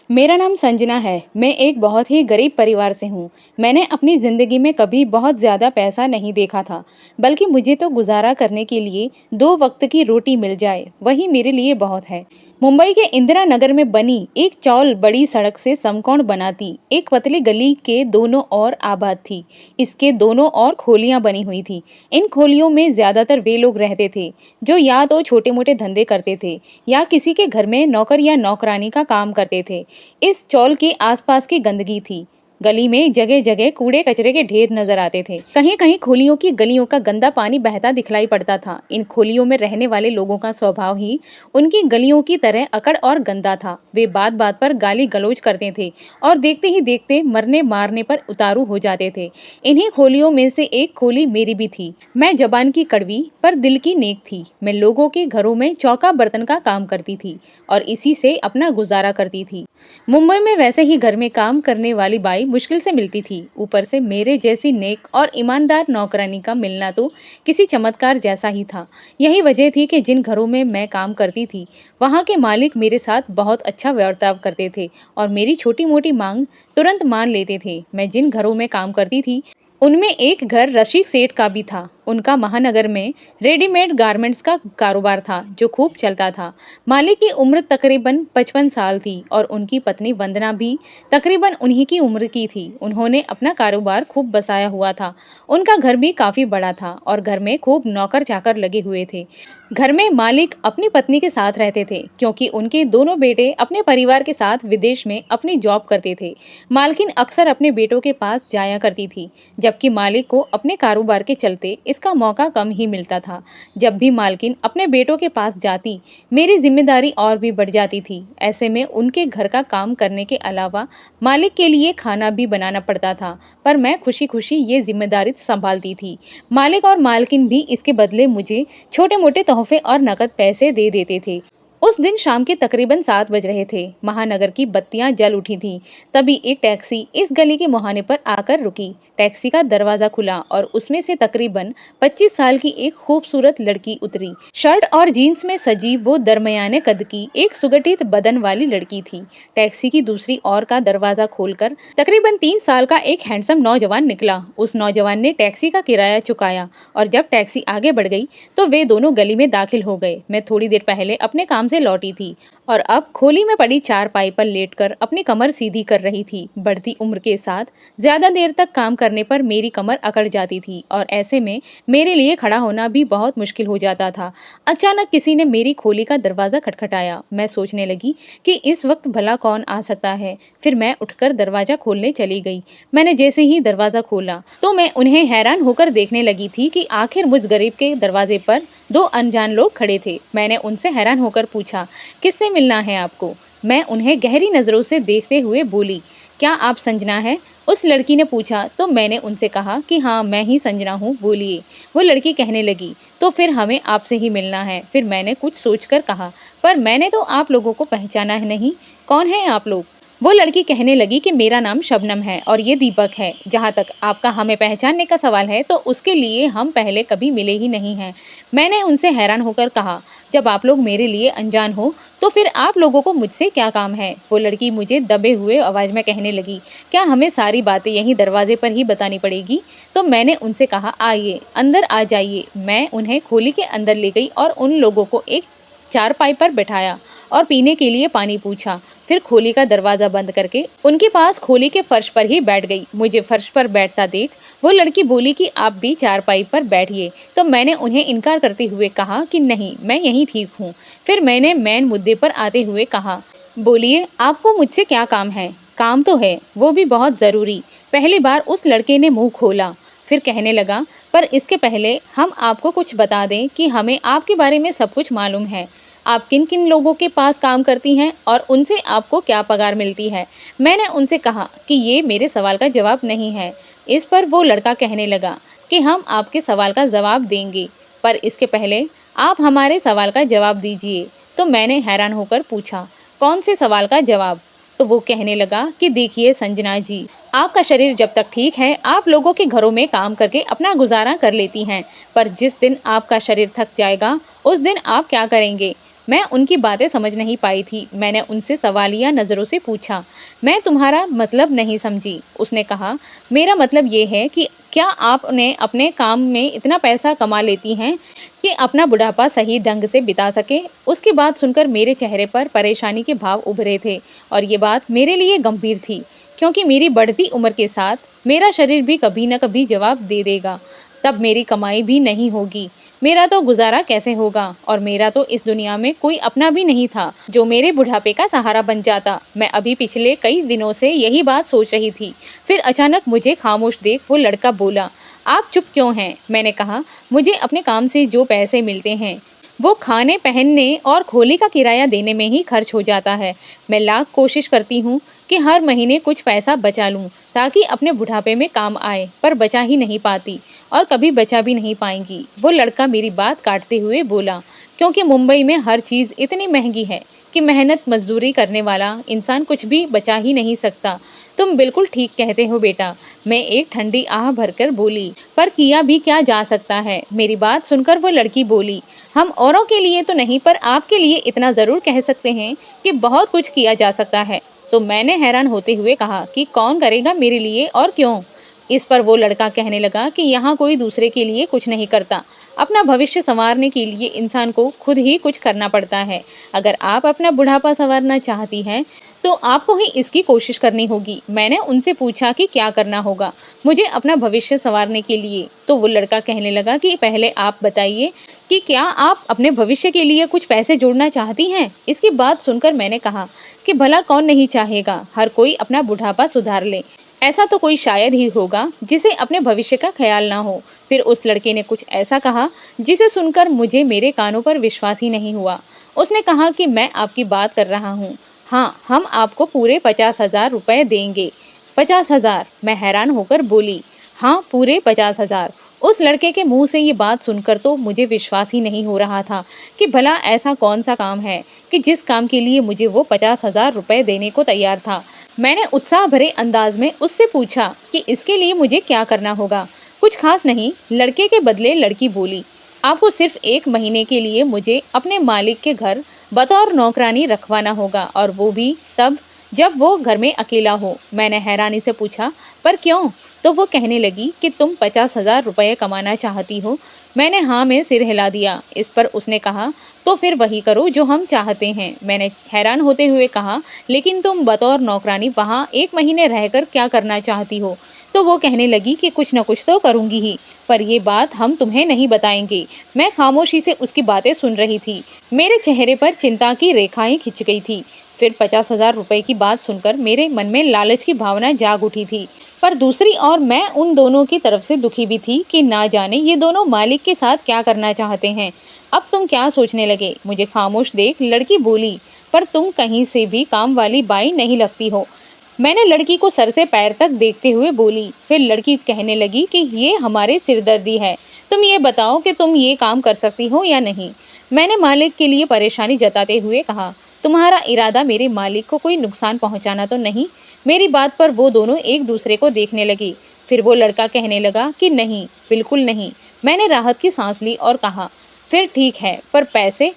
मेरा नाम संजना है। मैं एक बहुत ही गरीब परिवार से हूँ। मैंने अपनी ज़िंदगी में कभी बहुत ज़्यादा पैसा नहीं देखा था, बल्कि मुझे तो गुज़ारा करने के लिए 2 वक़्त की रोटी मिल जाए, वही मेरे लिए बहुत है। मुंबई के इंदिरा नगर में बनी एक चौल बड़ी सड़क से समकोण बनाती एक पतली गली के दोनों ओर आबाद थी। इसके दोनों ओर खोलियां बनी हुई थी। इन खोलियों में ज़्यादातर वे लोग रहते थे जो या तो छोटे-मोटे धंधे करते थे या किसी के घर में नौकर या नौकरानी का काम करते थे। इस चौल के आसपास की गंदगी थी। गली में जगह जगह कूड़े कचरे के ढेर नजर आते थे। कहीं कहीं खोलियों की गलियों का गंदा पानी बहता दिखलाई पड़ता था। इन खोलियों में रहने वाले लोगों का स्वभाव ही उनकी गलियों की तरह अकड़ और गंदा था। वे बात बात पर गाली गलौज करते थे और देखते ही देखते मरने मारने पर उतारू हो जाते थे। इन्हीं खोलियों में से एक खोली मेरी भी थी। मैं जबान की कड़वी पर दिल की नेक थी। मैं लोगों के घरों में चौका बर्तन का काम करती थी और इसी से अपना गुजारा करती थी। मुंबई में वैसे ही घर में काम करने वाली बाई मुश्किल से मिलती थी। ऊपर से मेरे जैसी नेक और ईमानदार नौकरानी का मिलना तो किसी चमत्कार जैसा ही था। यही वजह थी कि जिन घरों में मैं काम करती थी, वहां के मालिक मेरे साथ बहुत अच्छा बर्ताव करते थे और मेरी छोटी मोटी मांग तुरंत मान लेते थे। मैं जिन घरों में काम करती थी, उनमें एक घर रशीक सेठ का भी था। उनका महानगर में रेडीमेड गारमेंट्स का कारोबार था जो खूब चलता था। मालिक की उम्र तकरीबन 55 साल थी और उनकी पत्नी वंदना भी तकरीबन उन्हीं की उम्र की थी। उन्होंने अपना कारोबार खूब बसाया हुआ था। उनका घर भी काफी बड़ा था और घर में खूब नौकर चाकर लगे हुए थे। घर में मालिक अपनी पत्नी के साथ रहते थे क्योंकि उनके दोनों बेटे अपने परिवार के साथ विदेश में अपनी जॉब करते थे। मालकिन अक्सर अपने बेटों के पास जाया करती थी, जबकि मालिक को अपने कारोबार के चलते इसका मौका कम ही मिलता था। जब भी मालकिन अपने बेटों के पास जाती, मेरी जिम्मेदारी और भी बढ़ जाती थी। ऐसे में उनके घर का काम करने के अलावा मालिक के लिए खाना भी बनाना पड़ता था, पर मैं खुशी खुशी ये जिम्मेदारी संभालती थी। मालिक और मालकिन भी इसके बदले मुझे छोटे मोटे तोहफे और नकद पैसे दे देते थे। उस दिन शाम के तकरीबन 7 बज रहे थे। महानगर की बत्तियां जल उठी थीं। तभी एक टैक्सी इस गली के मुहाने पर आकर रुकी। टैक्सी का दरवाजा खुला और उसमें से तकरीबन 25 साल की एक खूबसूरत लड़की उतरी। शर्ट और जीन्स में सजी वो दरमियाने कद की एक सुगठित बदन वाली लड़की थी। टैक्सी की दूसरी ओर का दरवाजा खोलकर तकरीबन 3 साल का एक हैंडसम नौजवान निकला। उस नौजवान ने टैक्सी का किराया चुकाया और जब टैक्सी आगे बढ़ गई तो वे दोनों गली में दाखिल हो गए। मैं थोड़ी देर पहले अपने काम से लौटी थी और अब खोली में पड़ी चारपाई पर लेटकर अपनी कमर सीधी कर रही थी। बढ़ती उम्र के साथ ज्यादा देर तक काम करने पर मेरी कमर अकड़ जाती थी और ऐसे में मेरे लिए खड़ा होना भी बहुत मुश्किल हो जाता था। अचानक किसी ने मेरी खोली का दरवाजा खटखटाया। मैं सोचने लगी कि इस वक्त भला कौन आ सकता है। फिर मैं उठकर दरवाजा खोलने चली गई। मैंने जैसे ही दरवाजा खोला तो मैं उन्हें हैरान होकर देखने लगी थी कि आखिर मुझ गरीब के दरवाजे पर 2 अनजान लोग खड़े थे। मैंने उनसे हैरान होकर पूछा, किससे मिलना है आपको? मैं उन्हें गहरी नजरों से देखते हुए बोली, क्या आप संजना है? उस लड़की ने पूछा तो मैंने उनसे कहा कि हाँ, मैं ही संजना हूँ, बोलिए। वो लड़की कहने लगी, तो फिर हमें आपसे ही मिलना है। फिर मैंने कुछ सोचकर कहा, पर मैंने तो आप लोगों को पहचाना है नहीं, कौन है आप लोग? वो लड़की कहने लगी कि मेरा नाम शबनम है और ये दीपक है। जहाँ तक आपका हमें पहचानने का सवाल है तो उसके लिए हम पहले कभी मिले ही नहीं हैं। मैंने उनसे हैरान होकर कहा, जब आप लोग मेरे लिए अनजान हो तो फिर आप लोगों को मुझसे क्या काम है? वो लड़की मुझे दबे हुए आवाज में कहने लगी, क्या हमें सारी बातें यहीं दरवाजे पर ही बतानी पड़ेगी? तो मैंने उनसे कहा, आइए अंदर आ जाइए। मैं उन्हें खोली के अंदर ले गई और उन लोगों को एक चारपाई पर बैठाया और पीने के लिए पानी पूछा। फिर खोली का दरवाजा बंद करके उनके पास खोली के फर्श पर ही बैठ गई। मुझे फर्श पर बैठता देख वो लड़की बोली कि आप भी चारपाई पर बैठिए। तो मैंने उन्हें इनकार करते हुए कहा कि नहीं, मैं यहीं ठीक हूँ। फिर मैंने मेन मुद्दे पर आते हुए कहा, बोलिए आपको मुझसे क्या काम है? काम तो है, वो भी बहुत जरूरी। पहली बार उस लड़के ने मुंह खोला। फिर कहने लगा, पर इसके पहले हम आपको कुछ बता दें कि हमें आपके बारे में सब कुछ मालूम है। आप किन किन लोगों के पास काम करती हैं और उनसे आपको क्या पगार मिलती है। मैंने उनसे कहा कि ये मेरे सवाल का जवाब नहीं है। इस पर वो लड़का कहने लगा कि हम आपके सवाल का जवाब देंगे, पर इसके पहले आप हमारे सवाल का जवाब दीजिए। तो मैंने हैरान होकर पूछा, कौन से सवाल का जवाब? तो वो कहने लगा कि देखिए संजना जी, आपका शरीर जब तक ठीक है आप लोगों के घरों में काम करके अपना गुजारा कर लेती हैं, पर जिस दिन आपका शरीर थक जाएगा उस दिन आप क्या करेंगे? मैं उनकी बातें समझ नहीं पाई थी। मैंने उनसे सवालिया नज़रों से पूछा, मैं तुम्हारा मतलब नहीं समझी। उसने कहा, मेरा मतलब ये है कि क्या आपने अपने काम में इतना पैसा कमा लेती हैं कि अपना बुढ़ापा सही ढंग से बिता सके। उसकी बात सुनकर मेरे चेहरे पर परेशानी के भाव उभरे थे और ये बात मेरे लिए गंभीर थी, क्योंकि मेरी बढ़ती उम्र के साथ मेरा शरीर भी कभी न कभी जवाब दे देगा। तब मेरी कमाई भी नहीं होगी, मेरा तो गुजारा कैसे होगा। और मेरा तो इस दुनिया में कोई अपना भी नहीं था जो मेरे बुढ़ापे का सहारा बन जाता। मैं अभी पिछले कई दिनों से यही बात सोच रही थी। फिर अचानक मुझे खामोश देख वो लड़का बोला, आप चुप क्यों हैं? मैंने कहा, मुझे अपने काम से जो पैसे मिलते हैं वो खाने पहनने और खोली का किराया देने में ही खर्च हो जाता है। मैं लाख कोशिश करती हूँ कि हर महीने कुछ पैसा बचा लूँ ताकि अपने बुढ़ापे में काम आए, पर बचा ही नहीं पाती और कभी बचा भी नहीं पाएंगी। वो लड़का मेरी बात काटते हुए बोला, क्योंकि मुंबई में हर चीज़ इतनी महंगी है कि मेहनत मजदूरी करने वाला इंसान कुछ भी बचा ही नहीं सकता। तुम बिल्कुल ठीक कहते हो बेटा, मैं एक ठंडी आह भरकर बोली। पर किया भी क्या जा सकता है? मेरी बात सुनकर वो लड़की बोली, हम औरों के लिए तो नहीं पर आपके लिए इतना जरूर कह सकते हैं कि बहुत कुछ किया जा सकता है। तो मैंने हैरान होते हुए कहा कि कौन करेगा मेरे लिए और क्यों? इस पर वो लड़का कहने लगा कि यहाँ कोई दूसरे के लिए कुछ नहीं करता, अपना भविष्य संवारने के लिए इंसान को खुद ही कुछ करना पड़ता है। अगर आप अपना बुढ़ापा संवारना चाहती हैं तो आपको ही इसकी कोशिश करनी होगी। मैंने उनसे पूछा कि क्या करना होगा मुझे अपना भविष्य संवारने के लिए। तो वो लड़का कहने लगा कि पहले आप बताइए कि क्या आप अपने भविष्य के लिए कुछ पैसे जोड़ना चाहती हैं? इसकी बात सुनकर मैंने कहा कि भला कौन नहीं चाहेगा, हर कोई अपना बुढ़ापा सुधार ले। ऐसा तो कोई शायद ही होगा जिसे अपने भविष्य का ख्याल ना हो। फिर उस लड़के ने कुछ ऐसा कहा जिसे सुनकर मुझे मेरे कानों पर विश्वास ही नहीं हुआ। उसने कहा कि मैं आपकी बात कर रहा हूँ। हाँ, हम आपको पूरे 50,000 रुपए देंगे। 50,000? मैं हैरान होकर बोली। हाँ, पूरे 50,000। उस लड़के के मुंह से ये बात सुनकर तो मुझे विश्वास ही नहीं हो रहा था कि भला ऐसा कौन सा काम है कि जिस काम के लिए मुझे वो 50,000 रुपए देने को तैयार था। मैंने उत्साह भरे अंदाज में उससे पूछा कि इसके लिए मुझे क्या करना होगा। कुछ खास नहीं, लड़के के बदले लड़की बोली। आपको सिर्फ 1 महीने के लिए मुझे अपने मालिक के घर बतौर नौकरानी रखवाना होगा, और वो भी तब जब वो घर में अकेला हो। मैंने हैरानी से पूछा, पर क्यों? तो वो कहने लगी कि तुम 50,000 रुपये कमाना चाहती हो। मैंने हाँ में सिर हिला दिया। इस पर उसने कहा, तो फिर वही करो जो हम चाहते हैं। मैंने हैरान होते हुए कहा, लेकिन तुम बतौर नौकरानी वहाँ 1 महीने रहकर क्या करना चाहती हो? तो वो कहने लगी कि कुछ न कुछ तो करूंगी ही, पर ये बात हम तुम्हें नहीं बताएंगे। मैं खामोशी से उसकी बातें सुन रही थी। मेरे चेहरे पर चिंता की रेखाएं खिंच गई थी। फिर 50,000 रुपए की बात सुनकर मेरे मन में लालच की भावना जाग उठी थी, पर दूसरी ओर मैं उन दोनों की तरफ से दुखी भी थी कि ना जाने ये दोनों मालिक के साथ क्या करना चाहते हैं। अब तुम क्या सोचने लगे? मुझे खामोश देख लड़की बोली, पर तुम कहीं से भी काम वाली बाई नहीं लगती हो। मैंने लड़की को सर से पैर तक देखते हुए बोली। फिर लड़की कहने लगी कि ये हमारे सिरदर्दी है, तुम ये बताओ कि तुम ये काम कर सकती हो या नहीं। मैंने मालिक के लिए परेशानी जताते हुए कहा, तुम्हारा इरादा मेरे मालिक को कोई नुकसान पहुंचाना तो नहीं? मेरी बात पर वो दोनों एक दूसरे को देखने लगी। फिर वो लड़का कहने लगा कि नहीं, बिल्कुल नहीं। मैंने राहत की सांस ली और कहा, फिर ठीक है, पर पैसे?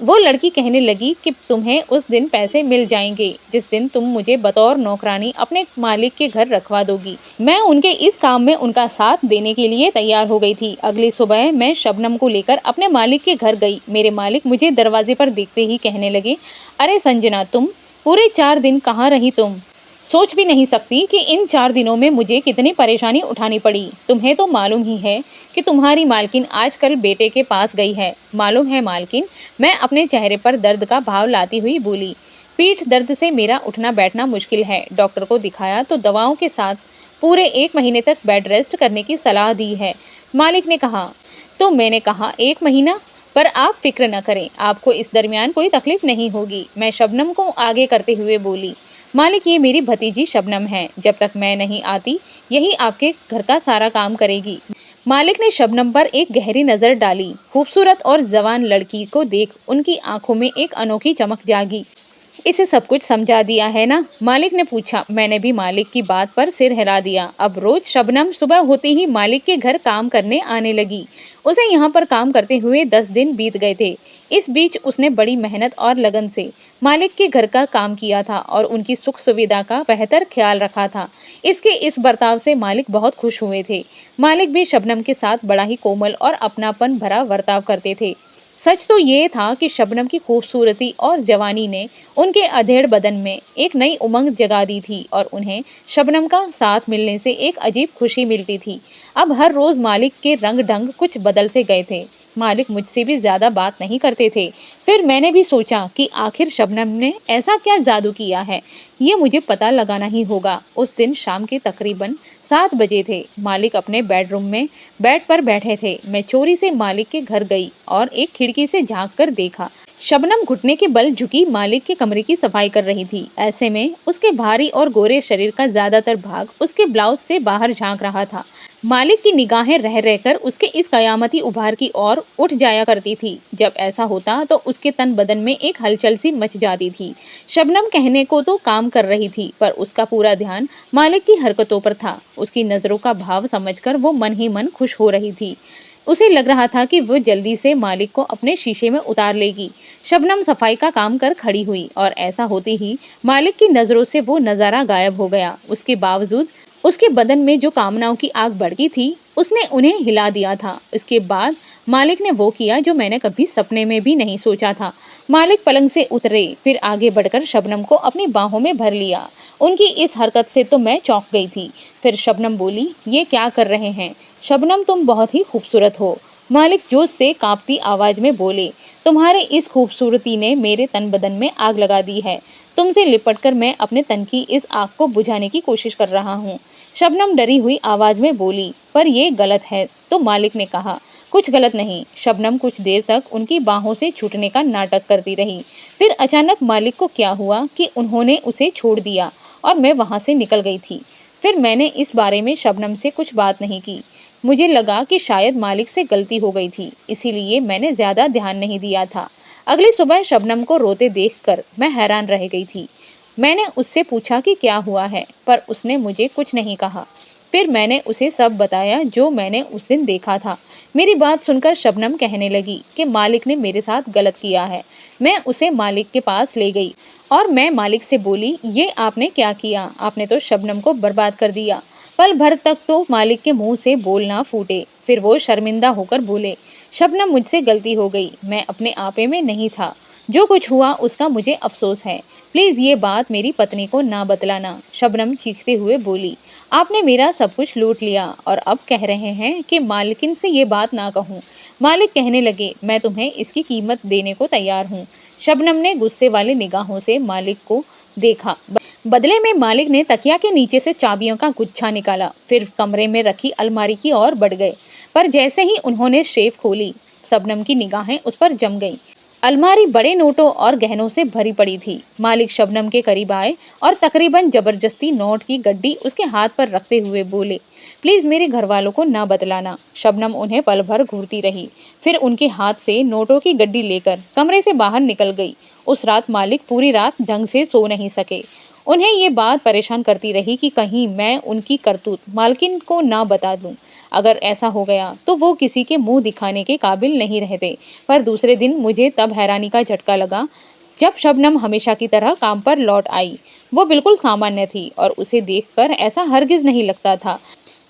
वो लड़की कहने लगी कि तुम्हें उस दिन पैसे मिल जाएंगे जिस दिन तुम मुझे बतौर नौकरानी अपने मालिक के घर रखवा दोगी। मैं उनके इस काम में उनका साथ देने के लिए तैयार हो गई थी। अगली सुबह मैं शबनम को लेकर अपने मालिक के घर गई। मेरे मालिक मुझे दरवाजे पर देखते ही कहने लगे, अरे संजना, तुम पूरे 4 दिन कहाँ रही तुम? सोच भी नहीं सकती कि इन 4 दिनों में मुझे कितनी परेशानी उठानी पड़ी। तुम्हें तो मालूम ही है कि तुम्हारी मालकिन आजकल बेटे के पास गई है। मालूम है मालकिन? मैं अपने चेहरे पर दर्द का भाव लाती हुई बोली। पीठ दर्द से मेरा उठना बैठना मुश्किल है। डॉक्टर को दिखाया तो दवाओं के साथ पूरे 1 महीने तक बेड रेस्ट करने की सलाह दी है, मालिक ने कहा। तो मैंने कहा, 1 महीना? पर आप फिक्र न करें, आपको इस दरमियान कोई तकलीफ नहीं होगी। मैं शबनम को आगे करते हुए बोली, मालिक, ये मेरी भतीजी शबनम है। जब तक मैं नहीं आती यही आपके घर का सारा काम करेगी। मालिक ने शबनम पर एक गहरी नजर डाली। खूबसूरत और जवान लड़की को देख उनकी आंखों में एक अनोखी चमक जागी। इसे सब कुछ समझा दिया है ना? मालिक ने पूछा। मैंने भी मालिक की बात पर सिर हिला दिया। अब रोज शबनम सुबह होते ही मालिक के घर काम करने आने लगी। उसे यहाँ पर काम करते हुए 10 दिन बीत गए थे। इस बीच उसने बड़ी मेहनत और लगन से मालिक के घर का काम किया था और उनकी सुख सुविधा का बेहतर ख्याल रखा था। इसके इस बर्ताव से मालिक बहुत खुश हुए थे। मालिक भी शबनम के साथ बड़ा ही कोमल और अपनापन भरा बर्ताव करते थे। सच तो ये था कि शबनम की खूबसूरती और जवानी ने उनके अधेड़ बदन में एक नई उमंग जगा दी थी और उन्हें शबनम का साथ मिलने से एक अजीब खुशी मिलती थी। अब हर रोज मालिक के रंग ढंग कुछ बदल से गए थे। मालिक मुझसे भी ज्यादा बात नहीं करते थे। फिर मैंने भी सोचा कि आखिर शबनम ने ऐसा क्या जादू किया है, ये मुझे पता लगाना ही होगा। उस दिन शाम के तकरीबन 7 बजे थे। मालिक अपने बेडरूम में बेड पर बैठे थे। मैं चोरी से मालिक के घर गई और एक खिड़की से झांक कर देखा। शबनम घुटने के बल झुकी मालिक के कमरे की सफाई कर रही थी। ऐसे में उसके भारी और गोरे शरीर का ज्यादातर भाग उसके ब्लाउज से बाहर झांक रहा था। मालिक की निगाहें रह रहकर उसके इस कयामती उभार की ओर उठ जाया करती थी। जब ऐसा होता तो उसके तन बदन में एक हलचल सी मच जाती थी। शबनम कहने को तो काम कर रही थी, पर उसका पूरा ध्यान मालिक की हरकतों पर था। उसकी नजरों का भाव समझकर वो मन ही मन खुश हो रही थी। उसे लग रहा था कि वो जल्दी से मालिक को अपने शीशे में उतार लेगी। शबनम सफाई का काम कर खड़ी हुई और ऐसा होते ही मालिक की नजरों से वो नजारा गायब हो गया। उसके बावजूद उसके बदन में जो कामनाओं की आग भड़की थी, उसने उन्हें हिला दिया था। इसके बाद मालिक ने वो किया जो मैंने कभी सपने में भी नहीं सोचा था। मालिक पलंग से उतरे, फिर आगे बढ़कर शबनम को अपनी बाहों में भर लिया। उनकी इस हरकत से तो मैं चौंक गई थी। फिर शबनम बोली, ये क्या कर रहे हैं? शबनम, तुम बहुत ही खूबसूरत हो। मालिक जोश से कांपती आवाज में बोले, तुम्हारे इस खूबसूरती ने मेरे तन बदन में आग लगा दी है। तुमसे लिपटकर मैं अपने तन की इस आग को बुझाने की कोशिश कर रहा हूँ। शबनम डरी हुई आवाज में बोली, पर ये गलत है। तो मालिक ने कहा, कुछ गलत नहीं। शबनम कुछ देर तक उनकी बाहों से छूटने का नाटक करती रही। फिर अचानक मालिक को क्या हुआ कि उन्होंने उसे छोड़ दिया और मैं वहां से निकल गई थी। फिर मैंने इस बारे में शबनम से कुछ बात नहीं की। मुझे लगा कि शायद मालिक से गलती हो गई थी, इसीलिए मैंने ज्यादा ध्यान नहीं दिया था। अगली सुबह शबनम को रोते देखकर मैं हैरान रह गई थी। मैंने उससे पूछा कि क्या हुआ है, पर उसने मुझे कुछ नहीं कहा। फिर मैंने उसे सब बताया जो मैंने उस दिन देखा था। मेरी बात सुनकर शबनम कहने लगी कि मालिक ने मेरे साथ गलत किया है। मैं उसे मालिक के पास ले गई और मैं मालिक से बोली, ये आपने क्या किया? आपने तो शबनम को बर्बाद कर दिया। पल भर तक तो मालिक के मुंह से बोल ना फूटे। फिर वो शर्मिंदा होकर बोले, शबनम, मुझसे गलती हो गई। मैं अपने आपे में नहीं था। जो कुछ हुआ उसका मुझे अफसोस है। प्लीज ये बात मेरी पत्नी को ना बतलाना। शबनम चीखते हुए बोली, आपने मेरा सब कुछ लूट लिया और अब कह रहे हैं कि मालिकिन से ये बात ना कहूँ। मालिक कहने लगे, मैं तुम्हें इसकी कीमत देने को तैयार हूँ। शबनम ने गुस्से वाली निगाहों से मालिक को देखा। बदले में मालिक ने तकिया के नीचे से चाबियों का गुच्छा निकाला। फिर कमरे में रखी अलमारी की ओर बढ़ गए। पर जैसे ही उन्होंने शेफ खोली, शबनम की निगाहें उस पर जम गईं। अलमारी बड़े नोटों और गहनों से भरी पड़ी थी। मालिक शबनम के करीब आए और तकरीबन जबरदस्ती नोट की गड्डी उसके हाथ पर रखते हुए बोले, प्लीज मेरे घर वालों को ना बतलाना। शबनम उन्हें पल भर घूरती रही, फिर उनके हाथ से नोटों की गड्डी लेकर कमरे से बाहर निकल गई। उस रात मालिक पूरी रात ढंग से सो नहीं सके। उन्हें ये बात परेशान करती रही कि कहीं मैं उनकी करतूत मालकिन को ना बता दूं। अगर ऐसा हो गया तो वो किसी के मुंह दिखाने के काबिल नहीं रहते। पर दूसरे दिन मुझे तब हैरानी का झटका लगा जब शबनम हमेशा की तरह काम पर लौट आई। वो बिल्कुल सामान्य थी और उसे देखकर ऐसा हरगिज नहीं लगता था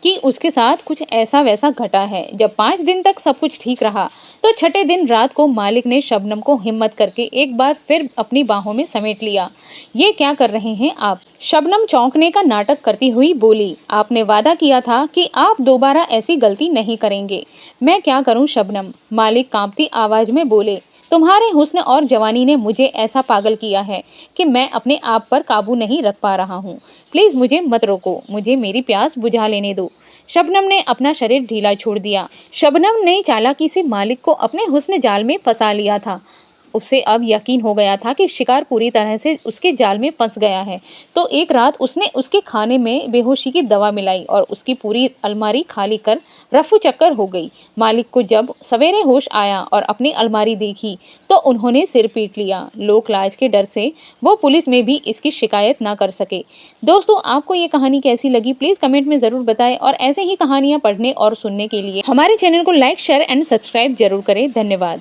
कि उसके साथ कुछ ऐसा वैसा घटा है। जब 5 दिन तक सब कुछ ठीक रहा तो छठे दिन रात को मालिक ने शबनम को हिम्मत करके एक बार फिर अपनी बाहों में समेट लिया। ये क्या कर रहे हैं आप? शबनम चौंकने का नाटक करती हुई बोली, आपने वादा किया था कि आप दोबारा ऐसी गलती नहीं करेंगे। मैं क्या करूं शबनम? मालिक कांपती आवाज में बोले, तुम्हारे हुस्न और जवानी ने मुझे ऐसा पागल किया है कि मैं अपने आप पर काबू नहीं रख पा रहा हूँ। प्लीज मुझे मत रोको, मुझे मेरी प्यास बुझा लेने दो। शबनम ने अपना शरीर ढीला छोड़ दिया। शबनम ने चालाकी से मालिक को अपने हुस्न जाल में फंसा लिया था। उसे अब यकीन हो गया था कि शिकार पूरी तरह से उसके जाल में फंस गया है। तो एक रात उसने उसके खाने में बेहोशी की दवा मिलाई और उसकी पूरी अलमारी खाली कर रफू चक्कर हो गई। मालिक को जब सवेरे होश आया और अपनी अलमारी देखी तो उन्होंने सिर पीट लिया। लोक लाज के डर से वो पुलिस में भी इसकी शिकायत ना कर सके। दोस्तों, आपको ये कहानी कैसी लगी प्लीज कमेंट में जरूर बताएं और ऐसे ही कहानियां पढ़ने और सुनने के लिए हमारे चैनल को लाइक, शेयर एंड सब्सक्राइब जरूर करें। धन्यवाद।